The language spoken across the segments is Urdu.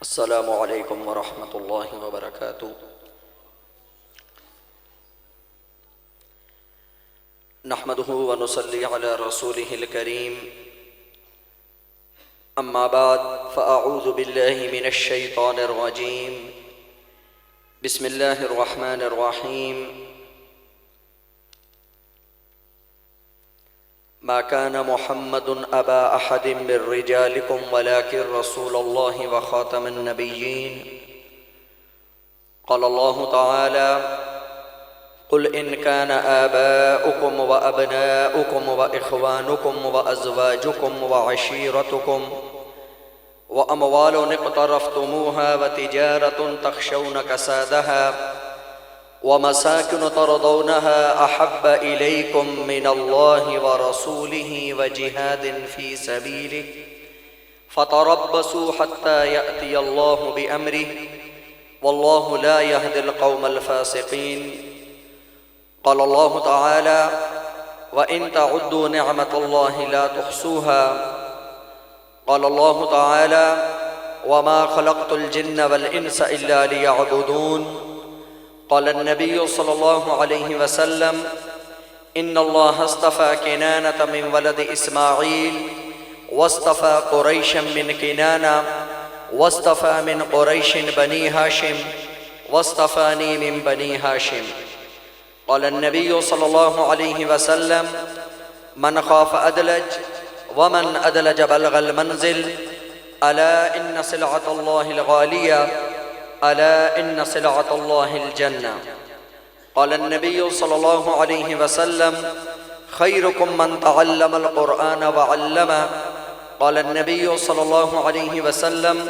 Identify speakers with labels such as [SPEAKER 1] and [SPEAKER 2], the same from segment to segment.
[SPEAKER 1] السلام علیکم ورحمۃ اللہ وبرکاتہ۔ نحمده ونصلي على رسوله الكريم، اما بعد فاعوذ باللہ من الشیطان الرجیم، بسم اللہ الرحمن الرحیم۔ ما كان محمد أبا أحد من رجالكم ولكن رسول الله وخاتم النبيين، قال الله تعالى: قل إن كان آباؤكم وأبناؤكم وإخوانكم وأزواجكم وعشيرتكم وأموال اقترفتموها وتجارة تخشون كسادها ومساكن ترضونها أحب إليكم من الله ورسوله وجهاد في سبيله فتربصوا حتى يأتي الله بأمره والله لا يهدي القوم الفاسقين، قال الله تعالى: وإن تعدوا نعمة الله لا تحصوها، قال الله تعالى: وما خلقت الجن والإنس إلا ليعبدون، قال النبي صلى الله عليه وسلم: إن الله اصطفى كنانة من ولد إسماعيل واصطفى قريشا من كنانة واصطفى من قريش بني هاشم واصطفاني من بني هاشم، قال النبي صلى الله عليه وسلم: من خاف أدلج ومن أدلج بلغ المنزل، ألا إن سلعة الله الغالية، ألا إن سلعة الله الجنة، قال النبي صلى الله عليه وسلم: خيركم من تعلم القرآن وعلمه، قال النبي صلى الله عليه وسلم: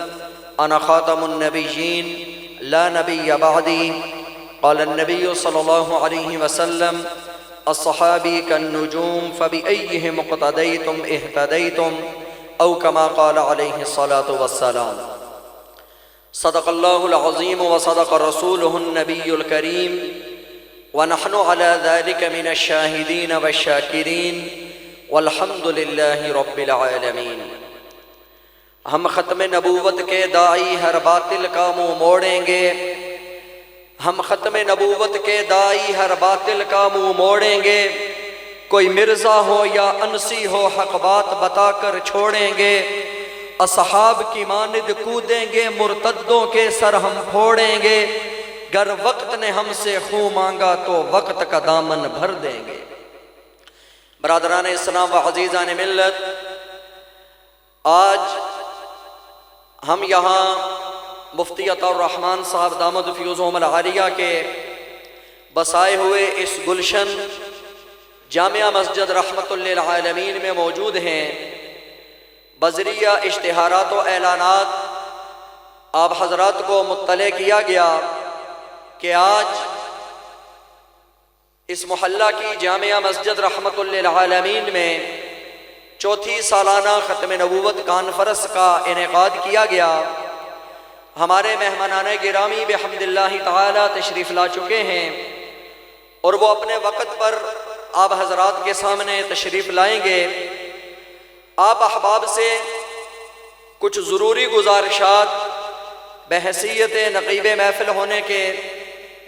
[SPEAKER 1] أنا خاتم النبيين لا نبي بعدي، قال النبي صلى الله عليه وسلم: الصحابي كالنجوم فبأيهم اقتديتم اهتديتم، أو كما قال عليه الصلاة والسلام۔ صدق اللہ العظیم وصدق رسوله النبی الکریم، ونحن على ذلك من الشاہدین والشاکرین، والحمد للہ رب العالمین۔ ہم ختم نبوت کے داعی ہر باطل کا منہ موڑیں گے، ہم ختم نبوت کے داعی ہر باطل کا منہ موڑیں گے، کوئی مرزا ہو یا انسی ہو حق بات بتا کر چھوڑیں گے، اصحاب کی مانند کودیں گے، مرتدوں کے سر ہم پھوڑیں گے، گر وقت نے ہم سے خوں مانگا تو وقت کا دامن بھر دیں گے۔ برادران اسلام و عزیزان ملت، آج ہم یہاں مفتی عطا الرحمن صاحب دامت فیوزہم العالیہ کے بسائے ہوئے اس گلشن جامعہ مسجد رحمت للعالمین میں موجود ہیں۔ بذریعہ اشتہارات و اعلانات آپ حضرات کو مطلع کیا گیا کہ آج اس محلہ کی جامعہ مسجد رحمت للعالمین میں چوتھی سالانہ ختم نبوت کانفرنس کا انعقاد کیا گیا۔ ہمارے مہمانان گرامی بحمد اللہ تعالی تشریف لا چکے ہیں، اور وہ اپنے وقت پر آپ حضرات کے سامنے تشریف لائیں گے۔ آپ احباب سے کچھ ضروری گزارشات بحیثیت نقیب محفل ہونے کے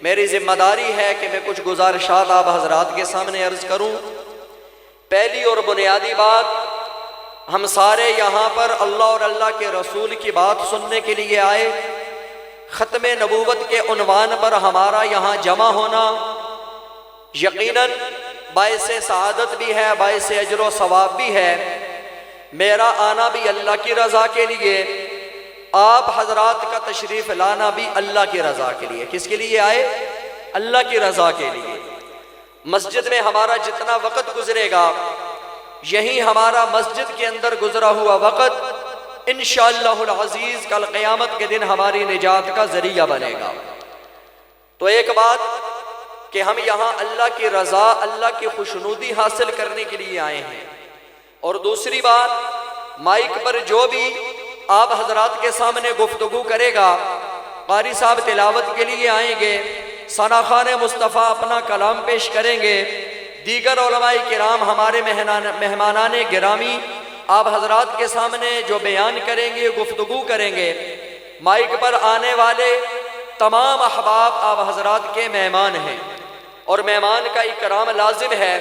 [SPEAKER 1] میری ذمہ داری ہے کہ میں کچھ گزارشات آپ حضرات کے سامنے عرض کروں۔ پہلی اور بنیادی بات، ہم سارے یہاں پر اللہ اور اللہ کے رسول کی بات سننے کے لیے آئے۔ ختم نبوت کے عنوان پر ہمارا یہاں جمع ہونا یقیناً باعث سعادت بھی ہے، باعث اجر و ثواب بھی ہے۔ میرا آنا بھی اللہ کی رضا کے لیے، آپ حضرات کا تشریف لانا بھی اللہ کی رضا کے لیے۔ کس کے لیے آئے؟ اللہ کی رضا کے لیے۔ مسجد میں ہمارا جتنا وقت گزرے گا، یہی ہمارا مسجد کے اندر گزرا ہوا وقت انشاءاللہ العزیز کل قیامت کے دن ہماری نجات کا ذریعہ بنے گا۔ تو ایک بات کہ ہم یہاں اللہ کی رضا، اللہ کی خوشنودی حاصل کرنے کے لیے آئے ہیں، اور دوسری بات، مائک پر جو بھی آپ حضرات کے سامنے گفتگو کرے گا، قاری صاحب تلاوت کے لیے آئیں گے، ثنا خان مصطفیٰ اپنا کلام پیش کریں گے، دیگر علماء کرام ہمارے مہمانان گرامی آپ حضرات کے سامنے جو بیان کریں گے، گفتگو کریں گے، مائک پر آنے والے تمام احباب آپ حضرات کے مہمان ہیں، اور مہمان کا اکرام لازم ہے۔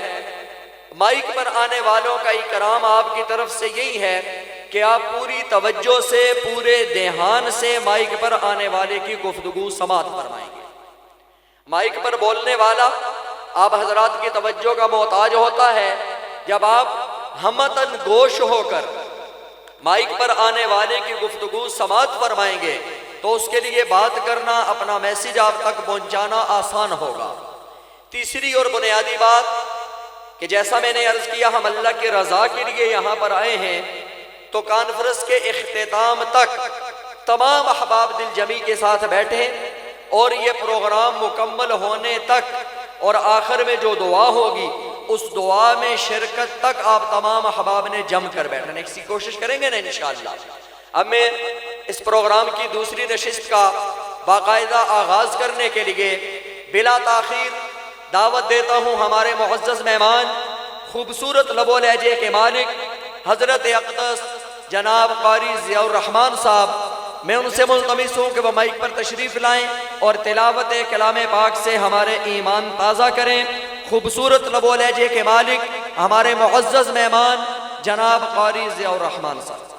[SPEAKER 1] مائک پر آنے والوں کا اکرام آپ کی طرف سے یہی ہے کہ آپ پوری توجہ سے، پورے دھیان سے مائک پر آنے والے کی گفتگو سماعت فرمائیں گے۔ مائک پر بولنے والا آپ حضرات کی توجہ کا محتاج ہوتا ہے۔ جب آپ ہمتن گوش ہو کر مائک پر آنے والے کی گفتگو سماعت فرمائیں گے تو اس کے لیے بات کرنا، اپنا میسیج آپ تک پہنچانا آسان ہوگا۔ تیسری اور بنیادی بات کہ جیسا میں نے عرض کیا، ہم اللہ کی رضا کے لیے یہاں پر آئے ہیں، تو کانفرنس کے اختتام تک تمام احباب دل جمی کے ساتھ بیٹھیں، اور یہ پروگرام مکمل ہونے تک اور آخر میں جو دعا ہوگی اس دعا میں شرکت تک آپ تمام احباب نے جم کر بیٹھنے کی کوشش کریں گے نا انشاءاللہ۔ اب میں اس پروگرام کی دوسری نشست کا باقاعدہ آغاز کرنے کے لیے بلا تاخیر دعوت دیتا ہوں ہمارے معزز مہمان، خوبصورت لب و لہجے کے مالک حضرت اقدس جناب قاری ضیاء الرحمن صاحب۔ میں ان سے ملتمس ہوں کہ وہ مائک پر تشریف لائیں اور تلاوت کلام پاک سے ہمارے ایمان تازہ کریں۔ خوبصورت لب و لہجے کے مالک ہمارے معزز مہمان جناب قاری ضیاء الرحمن صاحب۔